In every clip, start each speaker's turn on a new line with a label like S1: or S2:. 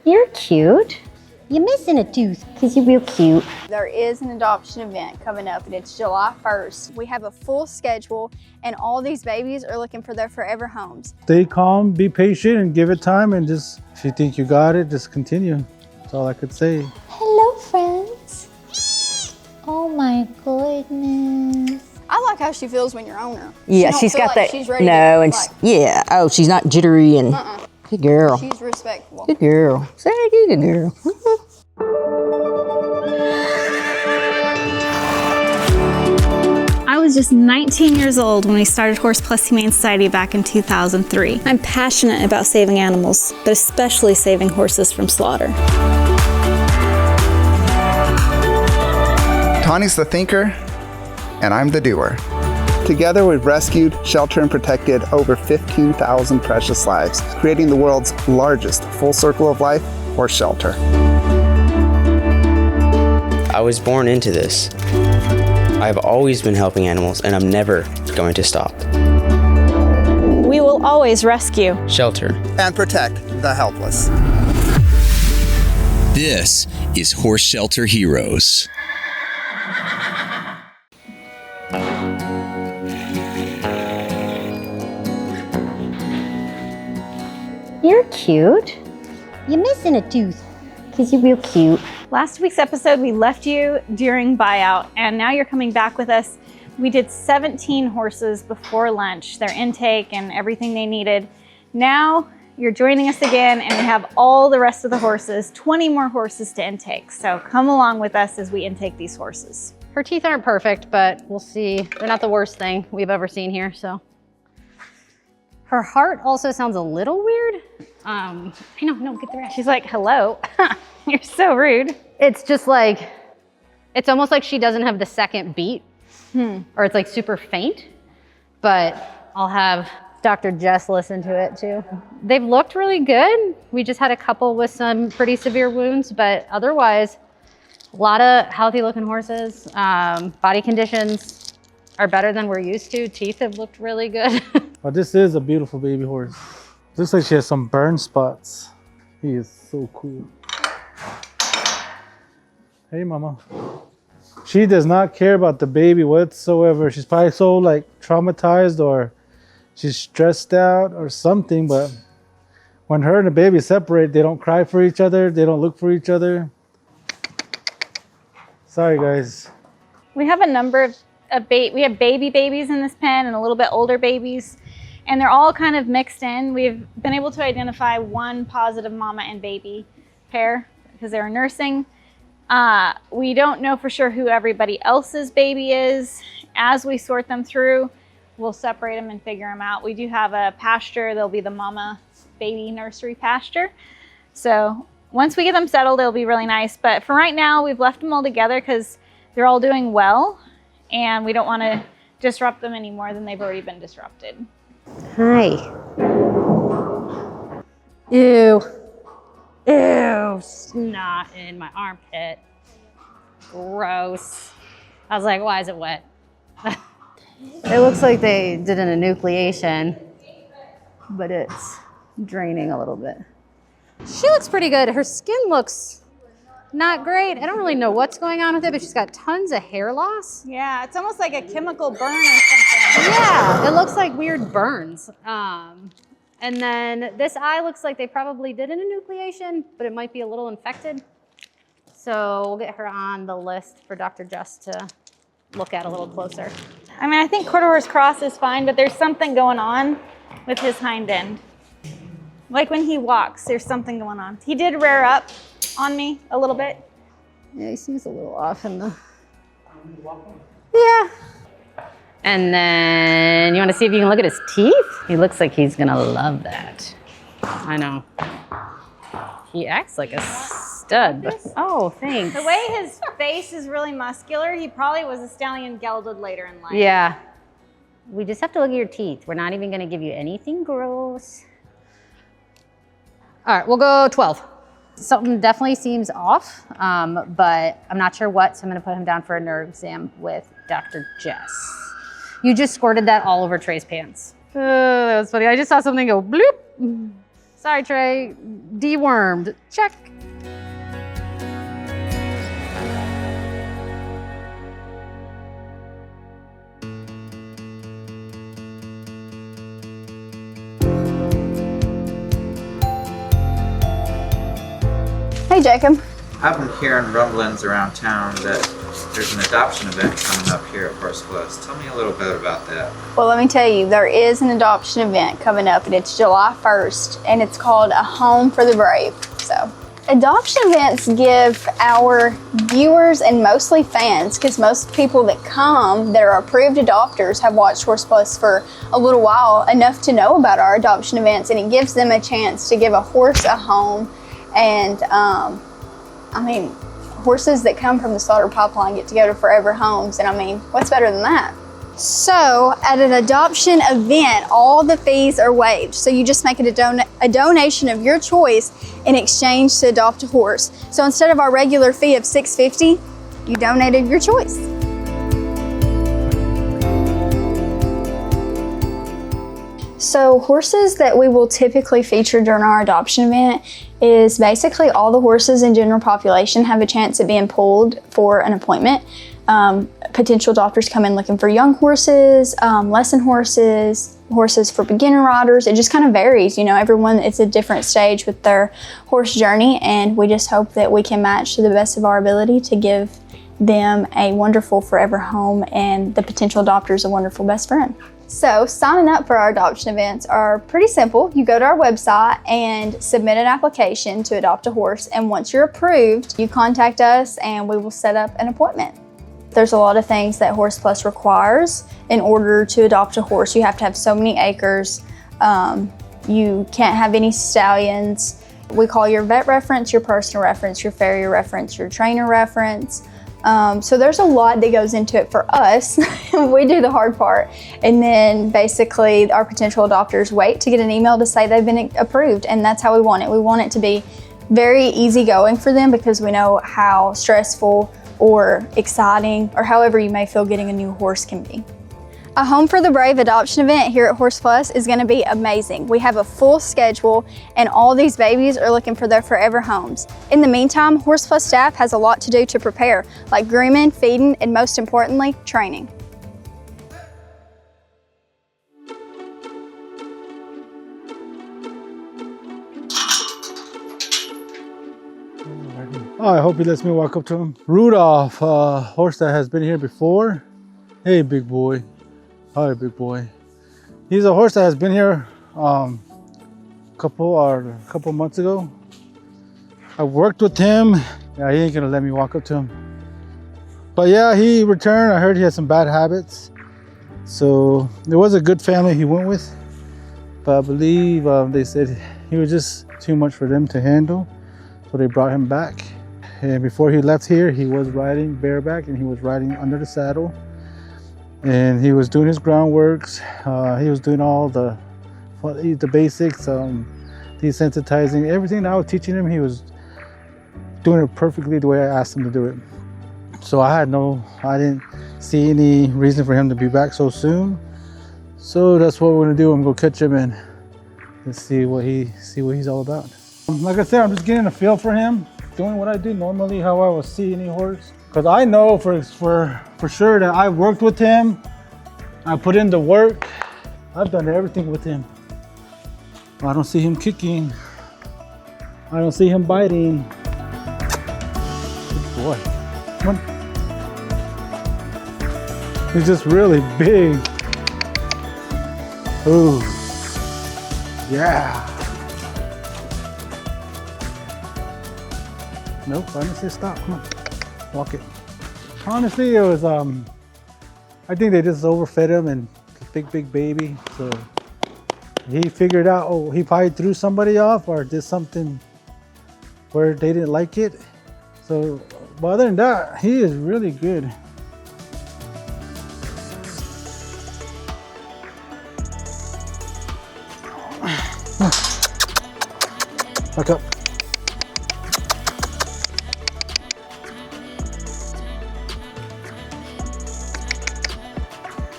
S1: You're cute. You're missing a tooth because you're real cute.
S2: There is an adoption event coming up and it's July 1st. We have a full schedule and all these babies are looking for their forever homes.
S3: Stay calm, be patient, and give it time, and just, if you think you got it, just continue. That's all I could say.
S1: Hello, friends. Oh my goodness.
S2: I like how she feels when you're on her.
S4: Yeah, she's got that.
S2: She's ready
S4: no, and
S2: like,
S4: yeah. Oh, she's not jittery and good girl.
S2: she's respectful.
S4: Good girl. Say good girl.
S5: I was just 19 years old when we started Plus Humane Society back in 2003. I'm passionate about saving animals, but especially saving horses from slaughter.
S6: Tawnee's the thinker, and I'm the doer. Together, we've rescued, sheltered, and protected over 15,000 precious lives, creating the world's largest full circle of life horse shelter.
S7: I was born into this. I've always been helping animals, and I'm never going to stop.
S5: We will always rescue,
S7: Shelter,
S6: And protect the helpless.
S8: This is Horse Shelter Heroes.
S1: You're cute. You're missing a tooth because you're real cute.
S5: Last week's episode, we left you during buyout, and now you're coming back with us. We did 17 horses before lunch, their intake and everything they needed. Now you're joining us again, and we have all the rest of the horses, 20 more horses to intake. So come along with us as we intake these horses.
S9: Her teeth aren't perfect, but we'll see. They're not the worst thing we've ever seen here, so. Her heart also sounds a little weird. I know, no, get the rest.
S5: She's like, hello. You're so rude.
S9: It's just like, it's almost like she doesn't have the second beat, or it's like super faint, but I'll have Dr. Jess listen to it too. They've looked really good. We just had a couple with some pretty severe wounds, but otherwise, a lot of healthy looking horses. Body conditions are better than we're used to. Teeth have looked really good.
S3: But this is a beautiful baby horse. Looks like she has some burn spots. He is so cool. Hey, mama. She does not care about the baby whatsoever. She's probably so like traumatized or she's stressed out or something, but when her and the baby separate, they don't cry for each other. They don't look for each other. Sorry, guys.
S5: We have a number of we have baby babies in this pen and a little bit older babies, and they're all kind of mixed in. We've been able to identify one positive mama and baby pair because they were nursing. We don't know for sure who everybody else's baby is. As we sort them through, we'll separate them and figure them out. We do have a pasture. There'll be the mama baby nursery pasture. So once we get them settled, it'll be really nice. But for right now, we've left them all together because they're all doing well, and we don't want to disrupt them any more than they've already been disrupted.
S1: Hi.
S9: Ew. Ew, snot in my armpit. Gross. I was like, why is it wet? It looks like they did an enucleation, but it's draining a little bit. She looks pretty good. Her skin looks not great. I don't really know what's going on with it, but she's got tons of hair loss.
S5: Yeah, it's almost like a chemical burn or something.
S9: Yeah, it looks like weird burns. And then this eye looks like they probably did an enucleation, but it might be a little infected. So we'll get her on the list for Dr. Jess to look at a little closer.
S5: I mean, I think quarter horse cross is fine, but there's something going on with his hind end. Like when he walks, there's something going on. He did rear up on me a little bit.
S9: Yeah, he seems a little off in the... Yeah. And then you want to see if you can look at his teeth? He looks like he's gonna love that. I know. He acts like a stud. But, oh, thanks.
S5: The way his face is really muscular, he probably was a stallion gelded later in life.
S9: Yeah. We just have to look at your teeth. We're not even gonna give you anything gross. All right, we'll go 12. Something definitely seems off, but I'm not sure what, so I'm gonna put him down for a nerve exam with Dr. Jess. You just squirted that all over Trey's pants. That was funny. I just saw something go bloop. Sorry, Trey. Dewormed. Check.
S2: Hey, Jacob.
S10: I've been hearing rumblings around town that there's an adoption event coming up here at Horse Plus. Tell me a little bit about that.
S2: Well, let me tell you, there is an adoption event coming up, and it's July 1st, and it's called A Home for the Brave. So, adoption events give our viewers and mostly fans, because most people that come that are approved adopters have watched Horse Plus for a little while, enough to know about our adoption events, and it gives them a chance to give a horse a home. And I mean, horses that come from the slaughter pipeline get to go to forever homes, and I mean, what's better than that? So at an adoption event, all the fees are waived. So you just make it a donation of your choice in exchange to adopt a horse. So instead of our regular fee of $6.50, you donated your choice. So horses that we will typically feature during our adoption event is basically all the horses in general population have a chance at being pulled for an appointment. Potential adopters come in looking for young horses, lesson horses, horses for beginner riders. It just kind of varies, you know, everyone, it's a different stage with their horse journey, and we just hope that we can match to the best of our ability to give them a wonderful forever home and the potential adopters a wonderful best friend. So signing up for our adoption events are pretty simple. You go to our website and submit an application to adopt a horse, and once you're approved, you contact us and we will set up an appointment. There's a lot of things that Horse Plus requires in order to adopt a horse. You have to have so many acres. You can't have any stallions. We call your vet reference, your personal reference, your farrier reference, your trainer reference. So there's a lot that goes into it for us. We do the hard part. And then basically our potential adopters wait to get an email to say they've been approved. And that's how we want it. We want it to be very easygoing for them, because we know how stressful or exciting or however you may feel getting a new horse can be. A Home for the Brave adoption event here at Horse Plus is going to be amazing. We have a full schedule, and all these babies are looking for their forever homes. In the meantime, Horse Plus staff has a lot to do to prepare, like grooming, feeding, and most importantly, training.
S3: Oh, I hope he lets me walk up to him. Rudolph, horse that has been here before. Hey, big boy. Hi, big boy. He's a horse that has been here a couple months ago. I worked with him. Yeah, he ain't gonna let me walk up to him. But yeah, he returned. I heard he had some bad habits. So it was a good family he went with. But I believe they said he was just too much for them to handle. So they brought him back. And before he left here, he was riding bareback, and he was riding under the saddle. And he was doing his groundworks. He was doing all the basics, desensitizing, everything that I was teaching him. He was doing it perfectly the way I asked him to do it. So I didn't see any reason for him to be back so soon. So that's what we're gonna do. I'm gonna go catch him and see what he's all about. Like I said, I'm just getting a feel for him, doing what I do normally, how I will see any horse. Because I know for sure that I've worked with him, I put in the work, I've done everything with him. I don't see him kicking, I don't see him biting. Good boy, come on. He's just really big. Ooh, yeah. Nope, I didn't say stop, come on. Walk it. Honestly, it was, I think they just overfed him, and big baby. So he figured out, oh, he probably threw somebody off or did something where they didn't like it. So, but other than that, he is really good. Back up.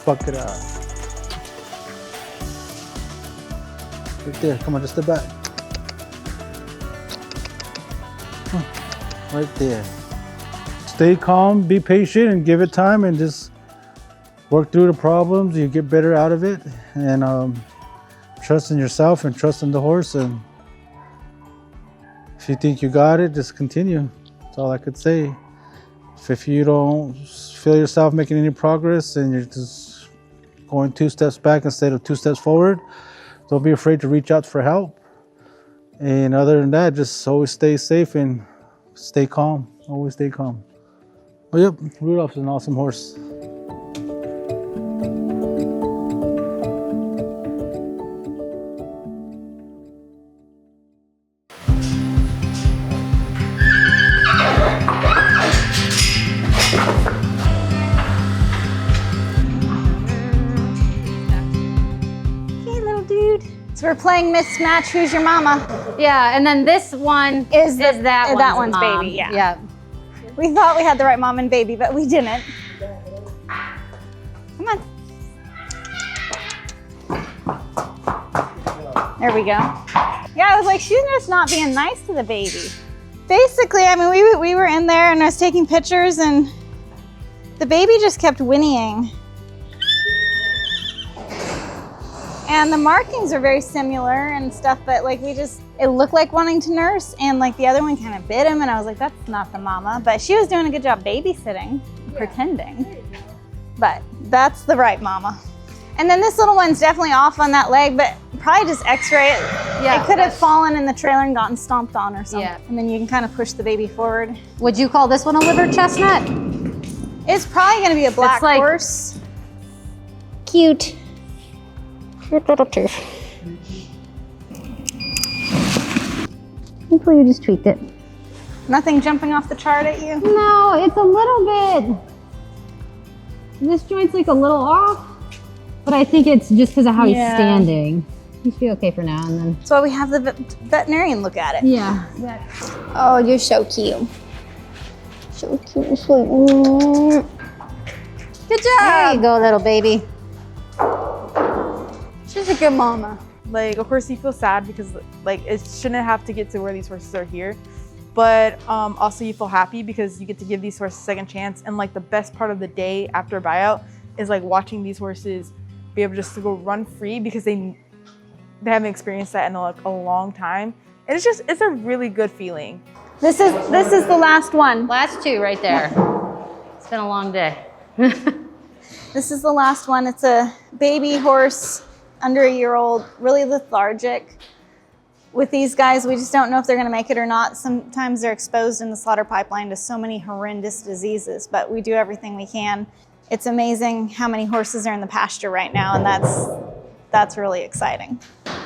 S3: Fuck it up. Right there, come on, just step back. Right there. Stay calm, be patient, and give it time, and just work through the problems. You get better out of it, and trust in yourself and trust in the horse. And if you think you got it, just continue. That's all I could say. If you don't feel yourself making any progress and you're just going 2 steps back instead of 2 steps forward, don't be afraid to reach out for help. And other than that, just always stay safe and stay calm. Always stay calm. But yep, Rudolph's an awesome horse.
S5: So we're playing mismatch. Who's your mama?
S9: Yeah, and then this one is that one's
S5: mom.
S9: baby.
S5: Yeah.
S9: Yeah.
S5: We thought we had the right mom and baby, but we didn't. Come on. There we go. Yeah, I was like, she's just not being nice to the baby. Basically, I mean, we were in there and I was taking pictures and the baby just kept whinnying. And the markings are very similar and stuff, but like it looked like wanting to nurse, and like the other one kind of bit him, and I was like, that's not the mama. But she was doing a good job babysitting, pretending. But that's the right mama. And then this little one's definitely off on that leg, but probably just x-ray it.
S9: Yeah,
S5: it could have fallen in the trailer and gotten stomped on or something.
S9: Yeah.
S5: And then you can kind of push the baby forward.
S9: Would you call this one a liver chestnut?
S5: It's probably gonna be a black horse.
S1: Cute. Cute little tooth. Hopefully you just tweaked it.
S5: Nothing jumping off the chart at you?
S9: No, it's a little bit. This joint's like a little off, but I think it's just because of how he's standing. He should be okay for now and then.
S5: That's why we have the veterinarian look at it.
S9: Yeah.
S2: Oh, you're so cute. So cute and sweet.
S5: Good job.
S9: There you go, little baby.
S5: She's a good mama.
S11: Like, of course you feel sad because like it shouldn't have to get to where these horses are here. But also you feel happy because you get to give these horses a second chance. And like the best part of the day after a buyout is like watching these horses be able just to go run free because they haven't experienced that in a long time. And it's a really good feeling.
S5: This is the last one.
S9: Last two right there. It's been a long day.
S5: This is the last one. It's a baby horse, under a year old, really lethargic. With these guys, we just don't know if they're gonna make it or not. Sometimes they're exposed in the slaughter pipeline to so many horrendous diseases, but we do everything we can. It's amazing how many horses are in the pasture right now, and that's really exciting.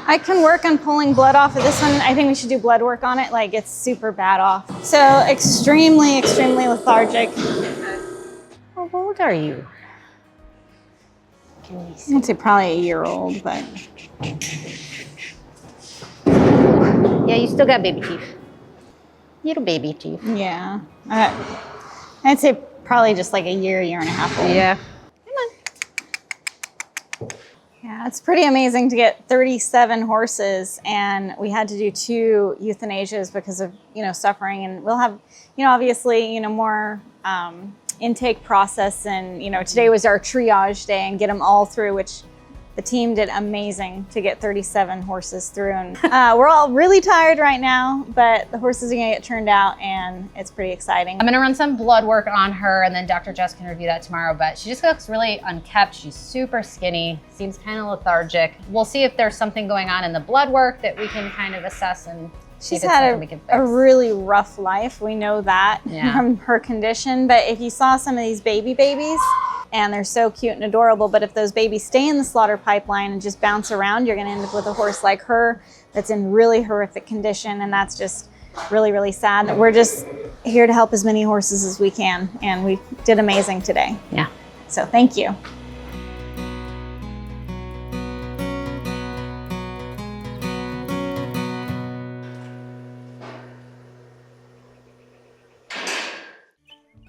S5: I can work on pulling blood off of this one. I think we should do blood work on it. Like, it's super bad off. So extremely, extremely lethargic.
S9: How old are you?
S5: I'd say probably a year old, but.
S9: Yeah, you still got baby teeth. Little baby teeth.
S5: Yeah. I'd say probably just like a year and a half old.
S9: Yeah.
S5: Yeah, it's pretty amazing to get 37 horses, and we had to do 2 euthanasias because of, suffering, and we'll have, obviously, more intake process, and, today was our triage day and get them all through, which the team did amazing to get 37 horses through, and we're all really tired right now, but the horses are gonna get turned out, and it's pretty exciting.
S9: I'm gonna run some blood work on her, and then Dr. Jess can review that tomorrow, but she just looks really unkept. She's super skinny, seems kind of lethargic. We'll see if there's something going on in the blood work that we can kind of assess and see if
S5: She's
S9: it's
S5: had
S9: something we can fix.
S5: a really rough life. We know that
S9: Yeah.
S5: from her condition. But if you saw some of these babies, and they're so cute and adorable, but if those babies stay in the slaughter pipeline and just bounce around, you're going to end up with a horse like her that's in really horrific condition, and that's just really, really sad. We're just here to help as many horses as we can, and we did amazing today.
S9: Yeah.
S5: So thank you.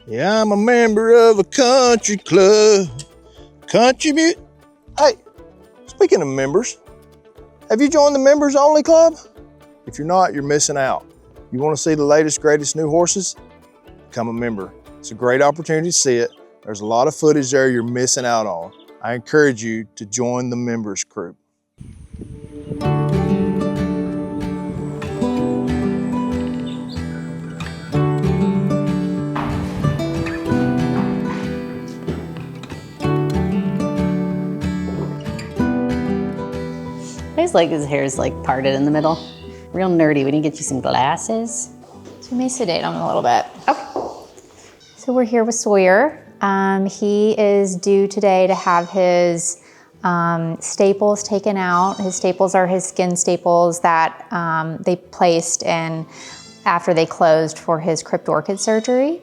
S12: Yeah, I'm a member of a country club. Contribute. Hey, speaking of members, have you joined the members only club? If you're not, you're missing out. You want to see the latest, greatest new horses? Become a member. It's a great opportunity to see it. There's a lot of footage there you're missing out on. I encourage you to join the members group.
S9: I just like his hair is like parted in the middle. Real nerdy. We need to get you some glasses.
S2: So we may sedate him a little bit. Okay. So we're here with Sawyer. He is due today to have his staples taken out. His staples are his skin staples that they placed in after they closed for his crypt orchid surgery.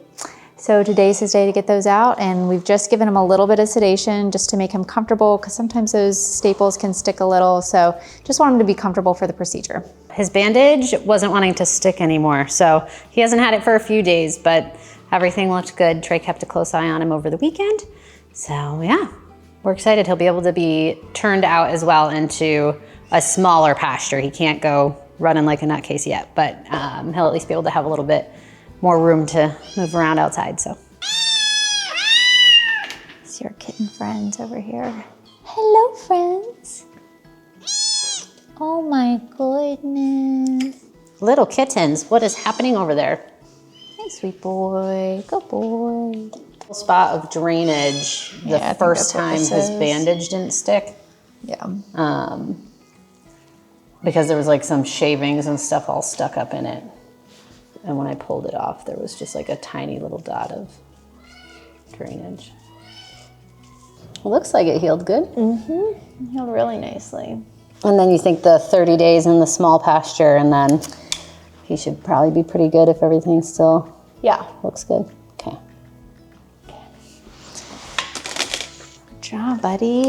S2: So today's his day to get those out, and we've just given him a little bit of sedation just to make him comfortable, because sometimes those staples can stick a little, so just want him to be comfortable for the procedure.
S9: His bandage wasn't wanting to stick anymore, so he hasn't had it for a few days, but everything looked good. Trey kept a close eye on him over the weekend, so yeah, we're excited. He'll be able to be turned out as well into a smaller pasture. He can't go running like a nutcase yet, but he'll at least be able to have a little bit more room to move around outside, so.
S2: It's your kitten friends over here. Hello, friends. Oh my goodness.
S9: Little kittens, what is happening over there?
S2: Hey, sweet boy, good boy.
S9: Spot of drainage the first time his bandage didn't stick.
S2: Yeah.
S9: Because there was like some shavings and stuff all stuck up in it. And when I pulled it off, there was just like a tiny little dot of drainage. It looks like it healed good.
S2: Mm-hmm. Healed really nicely.
S9: And then you think the 30 days in the small pasture, and then he should probably be pretty good if everything still looks good. Okay.
S2: Good job, buddy.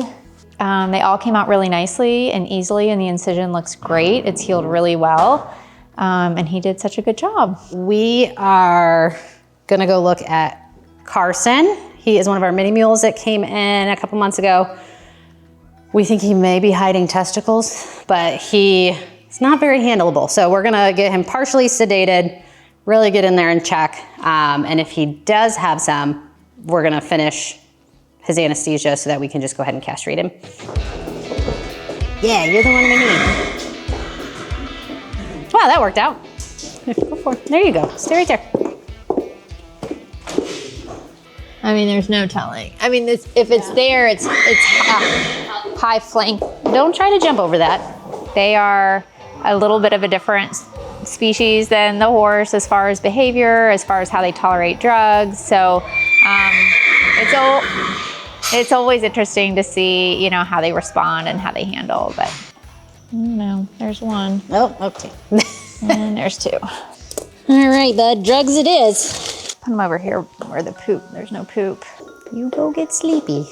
S2: They all came out really nicely and easily, and the incision looks great. It's healed really well. And he did such a good job.
S9: We are gonna go look at Carson. He is one of our mini mules that came in a couple months ago. We think he may be hiding testicles, but he's not very handleable. So we're gonna get him partially sedated, really get in there and check. And if he does have some, we're gonna finish his anesthesia so that we can just go ahead and castrate him. Yeah, you're the one we need. Wow, that worked out. Go for it. There you go. Stay right there.
S2: I mean, there's no telling. I mean, if it's there, it's high flank.
S9: Don't try to jump over that.
S2: They are a little bit of a different species than the horse as far as behavior, as far as how they tolerate drugs. So it's always interesting to see, you know, how they respond and how they handle. But no, there's one.
S9: Oh, okay.
S2: And there's two.
S9: All right, bud, drugs it is.
S2: Put them over here where the poop, there's no poop.
S9: You go get sleepy.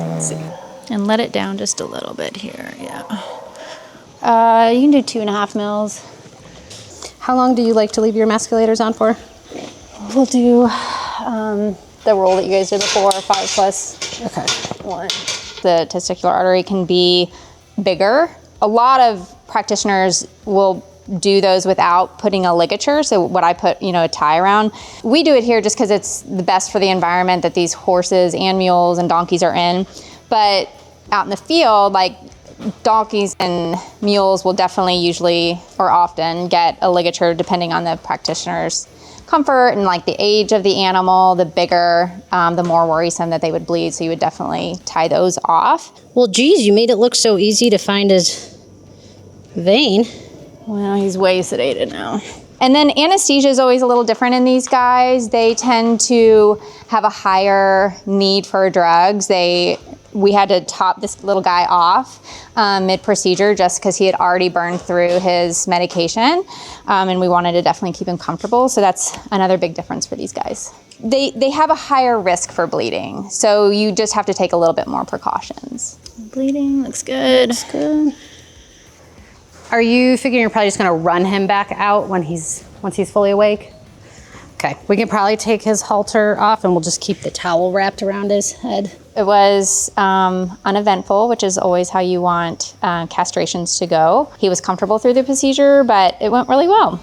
S2: Let's see. And let it down just a little bit here, yeah.
S9: You can do 2.5 mils. How long do you like to leave your emasculators on for?
S2: We'll do the roll that you guys did before, 5+.
S9: Okay.
S2: 1. The testicular artery can be bigger. A lot of practitioners will do those without putting a ligature. So what I put, a tie around. We do it here just because it's the best for the environment that these horses and mules and donkeys are in. But out in the field, like donkeys and mules will definitely usually or often get a ligature depending on the practitioner's comfort and like the age of the animal. The bigger, the more worrisome that they would bleed. So you would definitely tie those off.
S9: Well, geez, you made it look so easy to find his vein.
S2: Well, he's way sedated now. And then anesthesia is always a little different in these guys. They tend to have a higher need for drugs. We had to top this little guy off mid-procedure just because he had already burned through his medication. And we wanted to definitely keep him comfortable. So that's another big difference for these guys. They have a higher risk for bleeding. So you just have to take a little bit more precautions. Bleeding looks good.
S9: Looks good. Are you figuring you're probably just gonna run him back out once he's fully awake? Okay, we can probably take his halter off and we'll just keep the towel wrapped around his head.
S13: It was uneventful, which is always how you want castrations to go. He was comfortable through the procedure, but it went really well.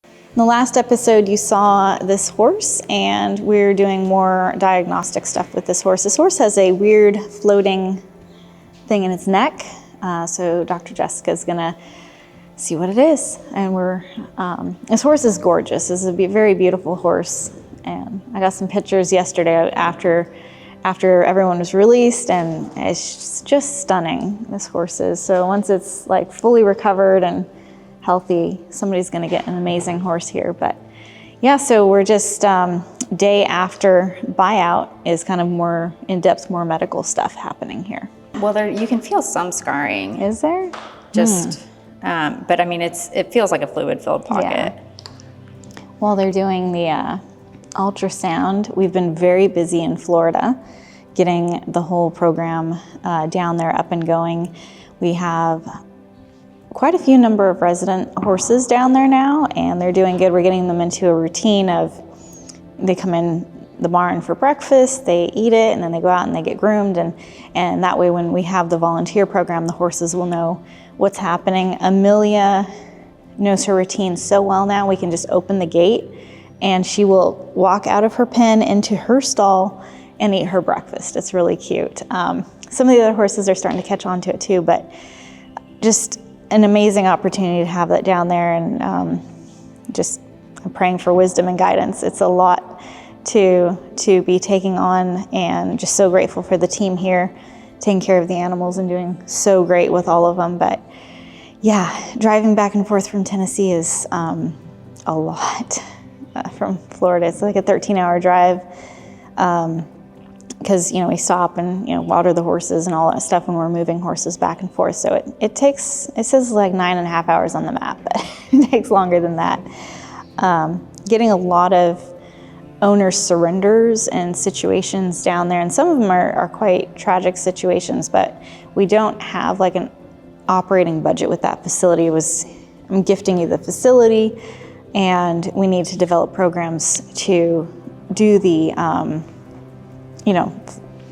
S2: In the last episode, you saw this horse, and we're doing more diagnostic stuff with this horse. This horse has a weird floating thing in its neck, so Dr. Jessica's gonna see what it is. And this horse is gorgeous. This is a very beautiful horse, and I got some pictures yesterday after everyone was released, and it's just stunning, this horse is. So once it's like fully recovered and healthy, somebody's gonna get an amazing horse here. But yeah, so we're just day after buyout is kind of more in-depth, more medical stuff happening here.
S14: Well, you can feel some scarring.
S2: Is there?
S14: Just, but I mean, it feels like a fluid-filled pocket.
S2: Yeah. While they're doing the ultrasound, we've been very busy in Florida getting the whole program down there up and going. We have quite a few number of resident horses down there now, and they're doing good. We're getting them into a routine of, they come in the barn for breakfast, they eat it, and then they go out and they get groomed, and that way when we have the volunteer program, the horses will know what's happening. Amelia knows her routine so well now, we can just open the gate and she will walk out of her pen into her stall and eat her breakfast. It's really cute. Some of the other horses are starting to catch on to it too, but just an amazing opportunity to have that down there, and just praying for wisdom and guidance. It's a lot to be taking on, and just so grateful for the team here taking care of the animals and doing so great with all of them. But yeah, driving back and forth from Tennessee is a lot from Florida. It's like a 13-hour drive, because we stop and water the horses and all that stuff when we're moving horses back and forth. So it says like 9.5 hours on the map, but it takes longer than that. Getting a lot of owner surrenders and situations down there, and some of them are quite tragic situations, but we don't have like an operating budget with that facility. I'm gifting you the facility, and we need to develop programs to do the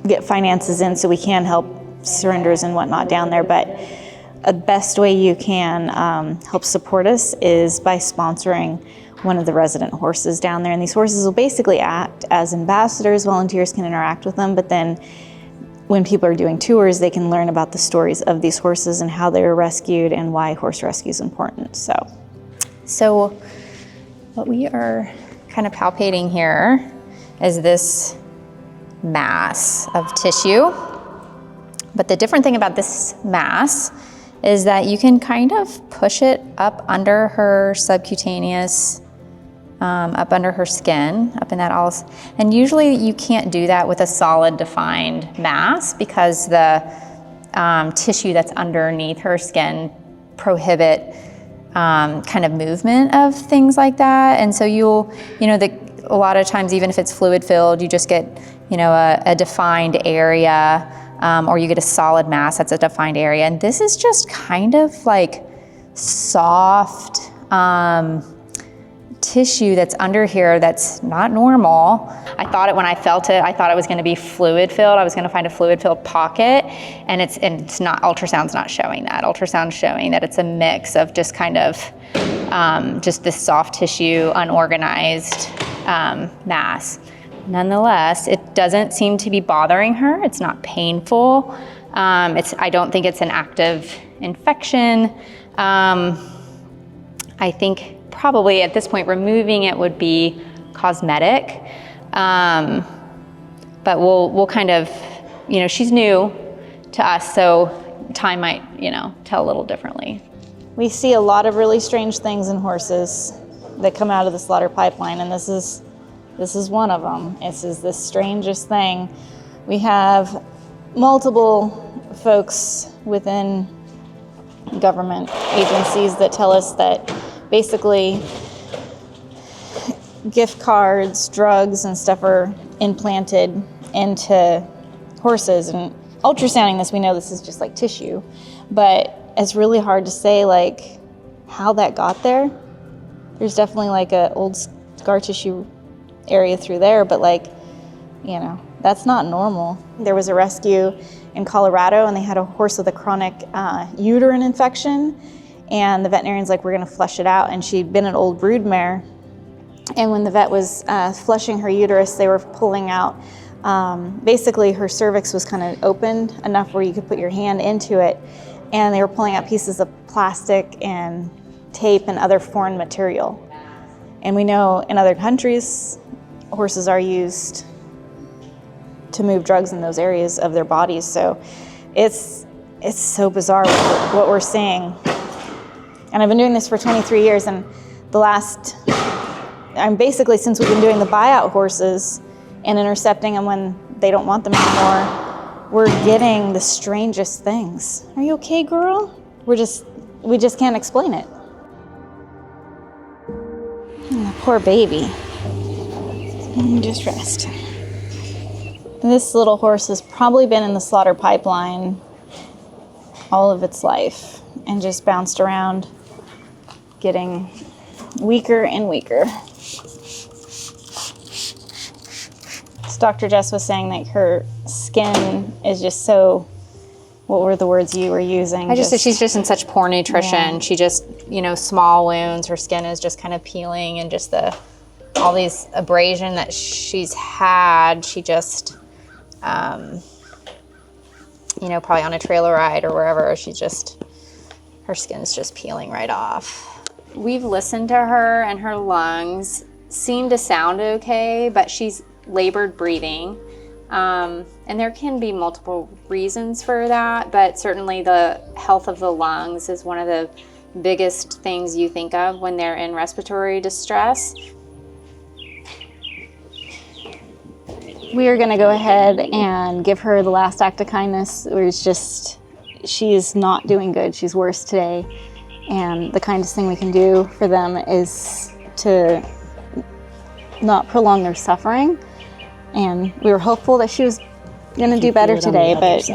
S2: get finances in so we can help surrenders and whatnot down there. But the best way you can help support us is by sponsoring one of the resident horses down there. And these horses will basically act as ambassadors. Volunteers can interact with them, but then when people are doing tours, they can learn about the stories of these horses and how they were rescued and why horse rescue is important.
S13: So what we are kind of palpating here is this mass of tissue. But the different thing about this mass is that you can kind of push it up under her subcutaneous, up under her skin, up in that all. And usually you can't do that with a solid defined mass because the tissue that's underneath her skin prohibit kind of movement of things like that. And so a lot of times, even if it's fluid filled, you just get a defined area, or you get a solid mass that's a defined area. And this is just kind of like soft tissue that's under here that's not normal. I thought it when I felt it, I thought it was going to be fluid filled. I was going to find a fluid filled pocket, and it's not. Ultrasound's not showing that. Ultrasound's showing that it's a mix of just kind of just this soft tissue, unorganized mass. Nonetheless, it doesn't seem to be bothering her. It's not painful. I don't think it's an active infection. I think probably at this point removing it would be cosmetic. But we'll kind of, she's new to us, so time might, tell a little differently.
S2: We see a lot of really strange things in horses that come out of the slaughter pipeline, and this is one of them. This is the strangest thing. We have multiple folks within government agencies that tell us that basically gift cards, drugs, and stuff are implanted into horses, and ultrasounding this, we know this is just like tissue, but it's really hard to say like how that got there. There's definitely like a old scar tissue area through there, but like, you know, that's not normal. There was a rescue in Colorado and they had a horse with a chronic uterine infection, and the veterinarian's like, we're gonna flush it out. And she'd been an old brood mare, and when the vet was flushing her uterus, they were pulling out, basically her cervix was kind of opened enough where you could put your hand into it, and they were pulling out pieces of plastic and tape and other foreign material. And we know in other countries, horses are used to move drugs in those areas of their bodies. So it's so bizarre what we're seeing. And I've been doing this for 23 years, and basically since we've been doing the buyout horses and intercepting them when they don't want them anymore, we're getting the strangest things. Are you okay, girl? We just can't explain it. And the poor baby. Just rest. This little horse has probably been in the slaughter pipeline all of its life and just bounced around, getting weaker and weaker. So Dr. Jess was saying that her skin is just so, what were the words you were using?
S13: I just said she's just in such poor nutrition.
S2: Yeah.
S13: She just, you know, small wounds, her skin is just kind of peeling, and just all these abrasion that she's had, she just, you know, probably on a trailer ride or wherever, her skin is just peeling right off. We've listened to her, and her lungs seem to sound okay, but she's labored breathing. And there can be multiple reasons for that, but certainly the health of the lungs is one of the biggest things you think of when they're in respiratory distress.
S2: We are gonna go ahead and give her the last act of kindness, where it's just, she is not doing good. She's worse today. And the kindest thing we can do for them is to not prolong their suffering. And we were hopeful that she was gonna do better today, but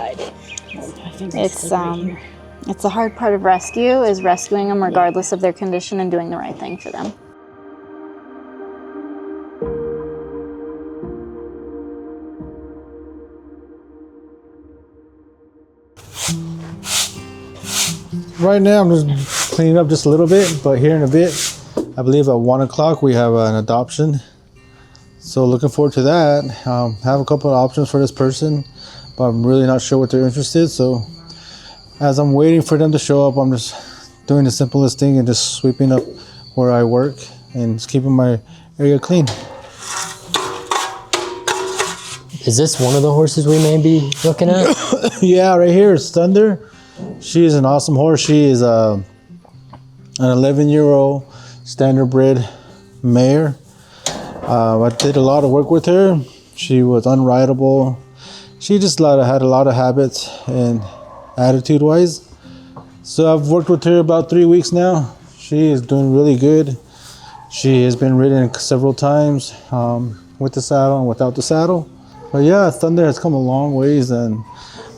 S2: it's a hard part of rescue, is rescuing them regardless of their condition and doing the right thing for them.
S3: Right now, I'm just cleaning up just a little bit, but here in a bit, I believe at 1 o'clock, we have an adoption. So looking forward to that. Have a couple of options for this person, but I'm really not sure what they're interested. So as I'm waiting for them to show up, I'm just doing the simplest thing and just sweeping up where I work and just keeping my area clean.
S15: Is this one of the horses we may be looking at?
S3: Yeah, right here is Thunder. She is an awesome horse. She is an 11-year-old standard-bred mare. I did a lot of work with her. She was unrideable. She just had a lot of habits and attitude-wise. So I've worked with her about 3 weeks now. She is doing really good. She has been ridden several times with the saddle and without the saddle. But yeah, Thunder has come a long ways, and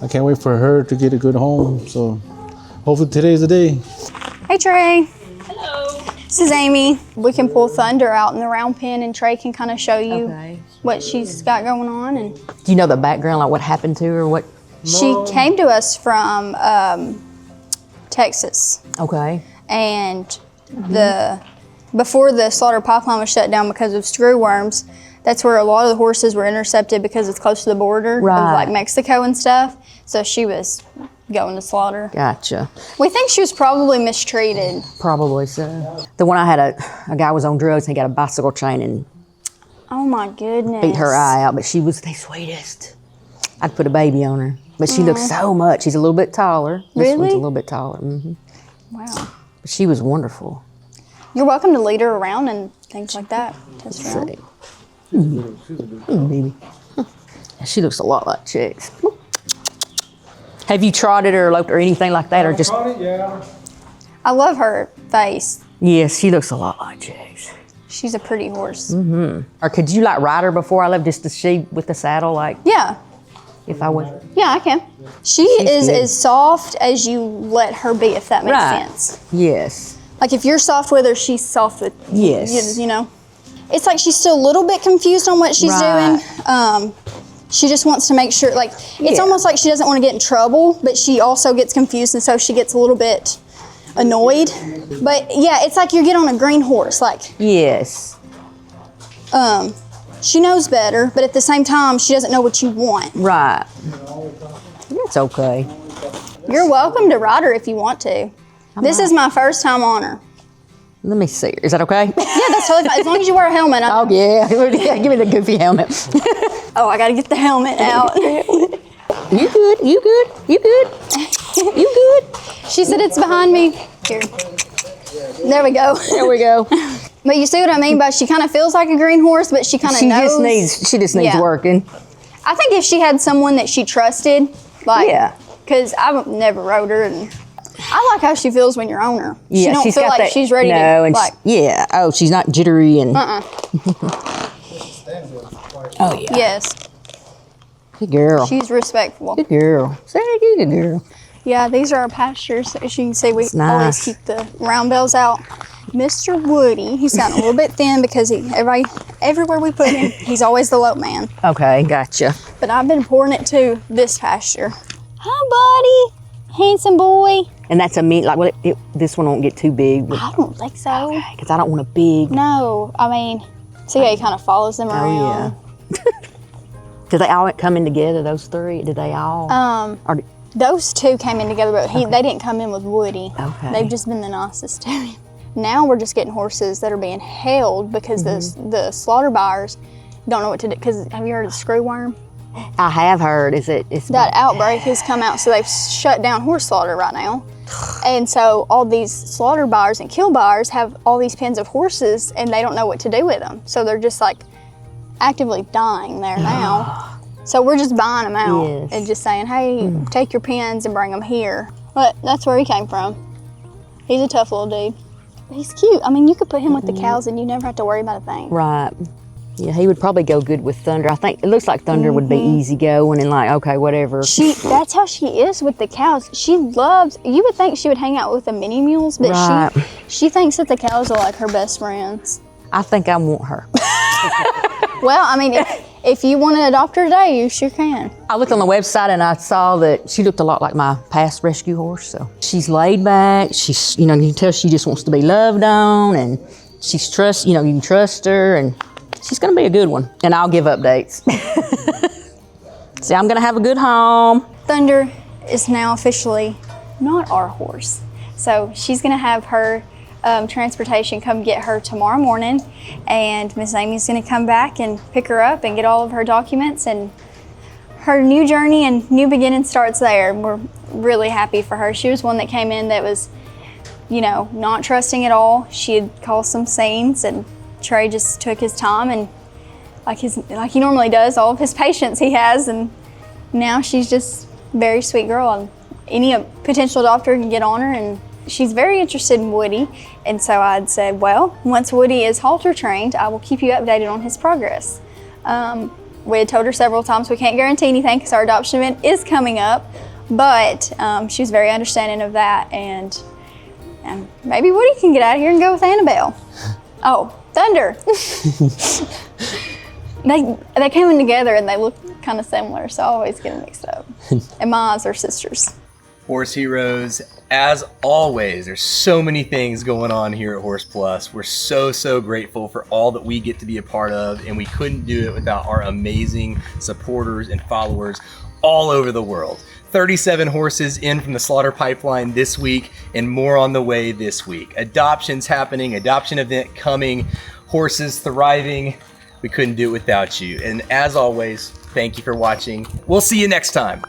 S3: I can't wait for her to get a good home. So hopefully today's the day.
S2: Hey, Trey. Hello. This is Amy. We can pull Thunder out in the round pen, and Trey can kind of show you what she's got going on. And
S4: do you know the background, like what happened to her? What?
S2: She came to us from Texas.
S4: Okay.
S2: And before the slaughter pipeline was shut down because of screw worms, that's where a lot of the horses were intercepted because it's close to the border of like Mexico and stuff. So she was going to slaughter.
S4: Gotcha.
S2: We think she was probably mistreated.
S4: Probably so. The one I had, a guy was on drugs and he got a bicycle chain and
S2: oh my goodness,
S4: beat her eye out, but she was the sweetest. I'd put a baby on her, but she looks so much. She's a little bit taller. This one's a little bit taller. Wow. But she was wonderful.
S2: You're welcome to lead her around and things like that. Test her out.
S4: Baby. She looks a lot like Chicks. Have you trotted her or loped or anything like that, or just?
S3: Yeah.
S2: I love her face.
S4: Yes, she looks a lot like Chicks.
S2: She's a pretty horse.
S4: Or could you like ride her before I left just to see with the saddle, like?
S2: Yeah.
S4: If I went.
S2: Yeah, I can. She is
S4: good.
S2: as soft as you let her be, if that makes
S4: Right.
S2: sense.
S4: Yes.
S2: Like if you're soft with her, she's soft with
S4: Yes.
S2: you know. It's like she's still a little bit confused on what she's
S4: Right.
S2: doing. She just wants to make sure, like, it's
S4: Yeah.
S2: almost like she doesn't want to get in trouble, but she also gets confused, and so she gets a little bit annoyed. But yeah, it's like you get on a green horse, like,
S4: Yes.
S2: she knows better, but at the same time, she doesn't know what you want.
S4: Right. It's okay.
S2: You're welcome to ride her if you want to. This is my first time on her.
S4: Let me see. Is that okay?
S2: Yeah, that's totally fine. As long as you wear a helmet.
S4: Oh, yeah. Give me the goofy helmet.
S2: Oh, I got to get the helmet out.
S4: You good. You good. You good. You good.
S2: She said it's behind me. Here. There we go.
S4: There we go.
S2: But you see what I mean by she kind of feels like a green horse, but she kind of knows.
S4: She just needs working.
S2: I think if she had someone that she trusted, like,
S4: Yeah.
S2: because I've never rode her, and I like how she feels when you're on her.
S4: Yeah,
S2: she don't
S4: she's
S2: feel
S4: got
S2: like
S4: that,
S2: she's ready to,
S4: and
S2: like,
S4: yeah. Oh, she's not jittery and. Oh yeah.
S2: yes,
S4: Good girl.
S2: she's respectful.
S4: Good girl. Say good girl.
S2: Yeah, these are our pastures. As you can see, we
S4: It's nice.
S2: always keep the round bells out. Mr. Woody, he's gotten a little bit thin because everywhere we put him, he's always the lope man.
S4: Okay, gotcha.
S2: But I've been pouring it to this pasture. Hi, buddy. Handsome boy.
S4: And that's a meat, like, well, this one won't get too big.
S2: I don't think so.
S4: Because I don't want a big.
S2: No, I mean, see how he kind of follows them around.
S4: Oh, yeah. Did they all come in together, those three? Did they all? Or
S2: Those two came in together, but they didn't come in with Woody.
S4: Okay.
S2: They've just been the nicest to him. Now we're just getting horses that are being held because the slaughter buyers don't know what to do. Because have you heard of the screw worm?
S4: I have heard. It's
S2: That outbreak has come out, so they've shut down horse slaughter right now. And so all these slaughter buyers and kill buyers have all these pens of horses, and they don't know what to do with them. So they're just like actively dying there now. So we're just buying them out and just saying, hey, take your pens and bring them here. But that's where he came from. He's a tough little dude. He's cute. I mean, you could put him with the cows and you never have to worry about a thing.
S4: right. Yeah, he would probably go good with Thunder. I think it looks like Thunder would be easy going and like, okay, whatever.
S2: That's how she is with the cows. She loves, you would think she would hang out with the mini mules, but
S4: Right.
S2: she thinks that the cows are like her best friends.
S4: I think I want her.
S2: Well, I mean, if you want to adopt her today, you sure can.
S4: I looked on the website and I saw that she looked a lot like my past rescue horse. So she's laid back. She's, you can tell she just wants to be loved on, and she's you can trust her, and she's gonna be a good one. And I'll give updates. See, I'm gonna have a good home.
S2: Thunder is now officially not our horse. So she's gonna have her transportation come get her tomorrow morning, and Miss Amy's gonna come back and pick her up and get all of her documents, and her new journey and new beginning starts there. We're really happy for her. She was one that came in that was, not trusting at all. She had caused some scenes, and Trey just took his time and like he normally does, all of his patience he has, and now she's just a very sweet girl, and any potential doctor can get on her, and she's very interested in Woody. And so I'd said, well, once Woody is halter trained, I will keep you updated on his progress. We had told her several times we can't guarantee anything because our adoption event is coming up, but she was very understanding of that, and maybe Woody can get out of here and go with Annabelle. Oh, Thunder. They came in together and they look kind of similar, so I always get them mixed up. And my eyes are sisters.
S16: Horse Heroes, as always, there's so many things going on here at Horse Plus. We're so grateful for all that we get to be a part of, and we couldn't do it without our amazing supporters and followers all over the world. 37 horses in from the slaughter pipeline this week, and more on the way this week. Adoptions happening, adoption event coming, horses thriving. We couldn't do it without you. And as always, thank you for watching. We'll see you next time.